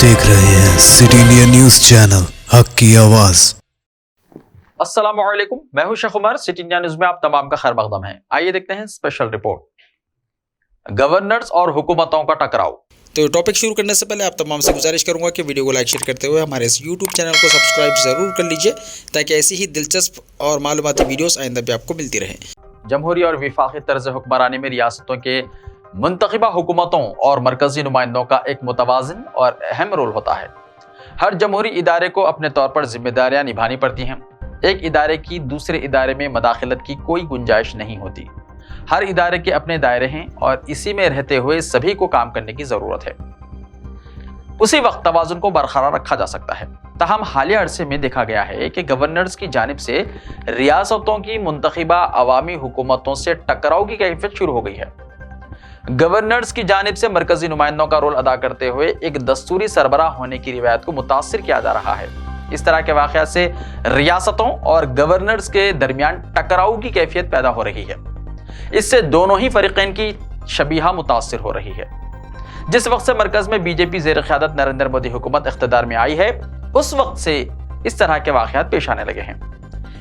देख रहे हैं सिटी इंडिया न्यूज चैनल, हक की आवाज। अस्सलामु अलैकुम, मैं हूं Shaikh Umar. City India News में आप तमाम का खैर मकदम है। आइए देखते हैं स्पेशल रिपोर्ट। गवर्नर्स और हुकूमतों का टकराव। तो टॉपिक शुरू करने से पहले आप तमाम से गुजारिश करूंगा कि वीडियो को लाइक शेयर करते हुए हमारे इस यूट्यूब चैनल को सब्सक्राइब ज़रूर कर लीजिए, ताकि ऐसी ही दिलचस्प और मालूमाती वीडियोस आइंदा भी आपको मिलती रहें। जमहूरी और विफाकी तर्ज हुक्मरानी में रियासतों के मुंतखबा हुकूमतों और मरकजी नुमाइंदों का एक मुतवाज़िन और अहम रोल होता है। हर जमहूरी इदारे को अपने तौर पर जिम्मेदारियां निभानी पड़ती हैं। एक इदारे की दूसरे इदारे में मदाखलत की कोई गुंजाइश नहीं होती। हर इदारे के अपने दायरे हैं और इसी में रहते हुए सभी को काम करने की ज़रूरत है। उसी वक्त तवाज़ुन को बरकरार रखा जा सकता है। ताहम हालिया अरसे में देखा गया है कि गवर्नर्स की जानिब से रियासतों की मुंतखबा अवामी हुकूमतों से टकराव की कैफियत शुरू हो गई है। गवर्नर्स की जानिब से मरकजी नुमाइंदों का रोल अदा करते हुए एक दस्तूरी सरबराह होने की रिवायत को मुतासिर किया जा रहा है। इस तरह के वाक़यात से रियासतों और गवर्नर्स के दरमियान टकराव की कैफियत पैदा हो रही है। इससे दोनों ही फरीक़ैन की शबीहा मुतासिर हो रही है। जिस वक्त से मरकज में बीजेपी ज़ेर क़यादत नरेंद्र मोदी हुकूमत इख्तिदार में आई है, उस वक्त से इस तरह के वाक़यात पेश आने लगे हैं।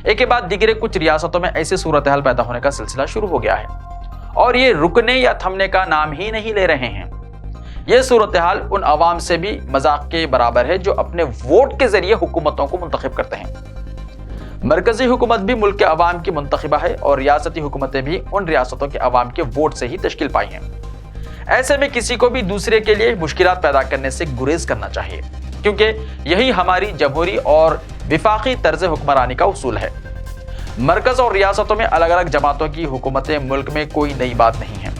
एक के बाद दीगरे कुछ रियासतों में ऐसी सूरत हाल पैदा होने का सिलसिला शुरू हो गया है और ये रुकने या थमने का नाम ही नहीं ले रहे हैं। यह सूरत हाल उन अवाम से भी मजाक के बराबर है जो अपने वोट के जरिए हुकूमतों को मुंतखब करते हैं। मरकजी हुकूमत भी मुल्क के अवाम की मुंतखबा है और रियासती हुकूमतें भी उन रियासतों के अवाम के वोट से ही तश्कील पाई हैं। ऐसे में किसी को भी दूसरे के लिए मुश्किलात पैदा करने से गुरेज करना चाहिए, क्योंकि यही हमारी जमहूरी और विफाकी तर्ज हुक्मरानी का उसूल है। मरकज और रियासतों में अलग अलग जमातों की हुकूमतें मुल्क में कोई नई बात नहीं है।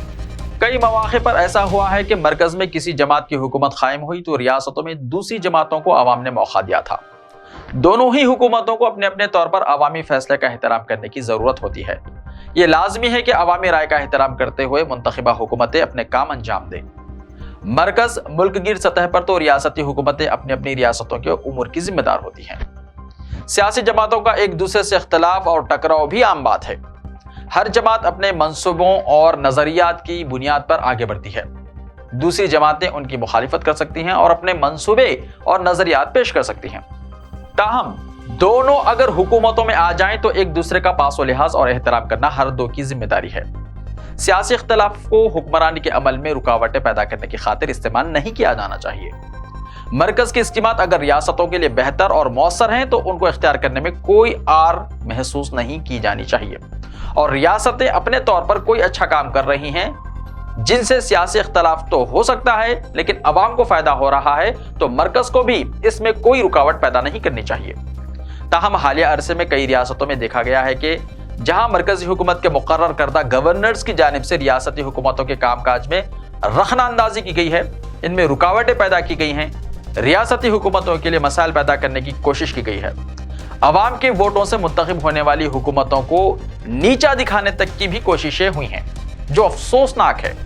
कई मौके पर ऐसा हुआ है कि मरकज में किसी जमात की हुकूमत कायम हुई तो रियासतों में दूसरी जमातों को अवाम ने मौका दिया था। दोनों ही हुकूमतों को अपने अपने तौर पर अवामी फैसले का एहतराम करने की जरूरत होती है। ये लाजमी है कि अवामी राय का एहतराम करते हुए मुंतखबा हुकूमतें अपने काम अंजाम दें। मरकज मुल्क गिर सतह पर तो रियासती हुकूमतें अपनी अपनी रियासतों के उमूर की जिम्मेदार होती हैं। सियासी जमातों का एक दूसरे से इख्तलाफ और टकराव भी आम बात है। हर जमात अपने मंसूबों और नजरियात की बुनियाद पर आगे बढ़ती है। दूसरी जमातें उनकी मुखालिफत कर सकती हैं और अपने मंसूबे और नजरियात पेश कर सकती हैं। ताहम दोनों अगर हुकूमतों में आ जाएं तो एक दूसरे का पास व लिहाज और एहतराम करना हर दो की जिम्मेदारी है। सियासी इख्तलाफ को हुक्मरानी के अमल में रुकावटें पैदा करने की खातिर इस्तेमाल नहीं किया जाना चाहिए। मरकज की इस्कीमात अगर रियासतों के लिए बेहतर और मौसर हैं तो उनको इख्तियार करने में कोई आर महसूस नहीं की जानी चाहिए, और रियासतें अपने तौर पर कोई अच्छा काम कर रही हैं जिनसे सियासी इख्तलाफ तो हो सकता है लेकिन अवाम को फायदा हो रहा है, तो मरकज को भी इसमें कोई रुकावट पैदा नहीं करनी चाहिए। ताहम हालिया अरसे में कई रियासतों में देखा गया है कि जहां मरकजी हुकूमत के मुकर्रर करदा गवर्नर्स की जानिब से रियासती हुकूमतों के कामकाज में रखना अंदाजी की गई है, इनमें रुकावटें पैदा की गई हैं, रियासती हुकूमतों के लिए मसाइल पैदा करने की कोशिश की गई है, अवाम के वोटों से मुंतखब होने वाली हुकूमतों को नीचा दिखाने तक की भी कोशिशें हुई हैं, जो अफसोसनाक है।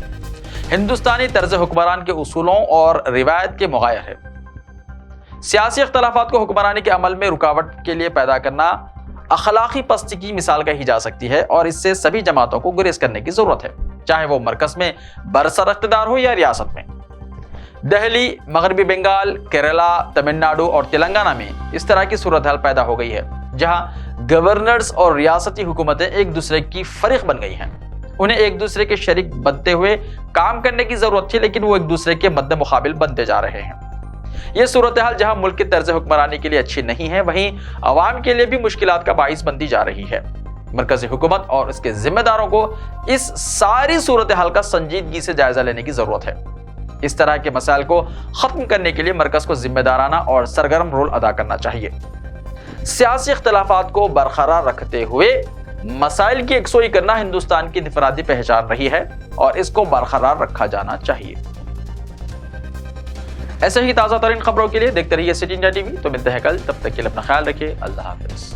हिंदुस्तानी तर्ज हुक्मरान के उसूलों और रिवायत के मुग़ायर है। सियासी इख्तलाफात को हुक्मरानी के अमल में रुकावट के लिए पैदा करना अखलाकी पस्ती की मिसाल कही जा सकती है, और इससे सभी जमातों को गुरेज करने की जरूरत है, चाहे वो मरकज में बरसर इख्तिदार हो या रियासत में। दिल्ली, मगरबी बंगाल, केरला, तमिलनाडु और तेलंगाना में इस तरह की सूरत हाल पैदा हो गई है, जहां गवर्नर्स और रियासती हुकूमतें एक दूसरे की फरीक बन गई हैं। उन्हें एक दूसरे के शरीक बनते हुए काम करने की जरूरत थी, लेकिन वो एक दूसरे के मद्दे मुकाबिल बनते जा रहे हैं। ये सूरत हाल जहां मुल्क की तर्ज हुक्मरानी के लिए अच्छी नहीं है, वहीं अवाम के लिए भी मुश्किलात का बाइस बनती जा रही है। मरकजी हुकूमत और इसके जिम्मेदारों को इस सारी सूरत हाल का संजीदगी से जायजा लेने की जरूरत है। इस तरह के मसाइल को खत्म करने के लिए मरकज को जिम्मेदाराना और सरगर्म रोल अदा करना चाहिए। सियासी इख्तलाफात को बरकरार रखते हुए मसाइल की यकसोई करना हिंदुस्तान की इनफरादी पहचान रही है और इसको बरकरार रखा जाना चाहिए। ऐसे ही ताज़ा तरीन खबरों के लिए देखते रहिए सिटी इंडिया टीवी। तो मिलते हैं कल, तब तक के लिए अपना ख्याल रखिए। अल्लाह हाफिज़।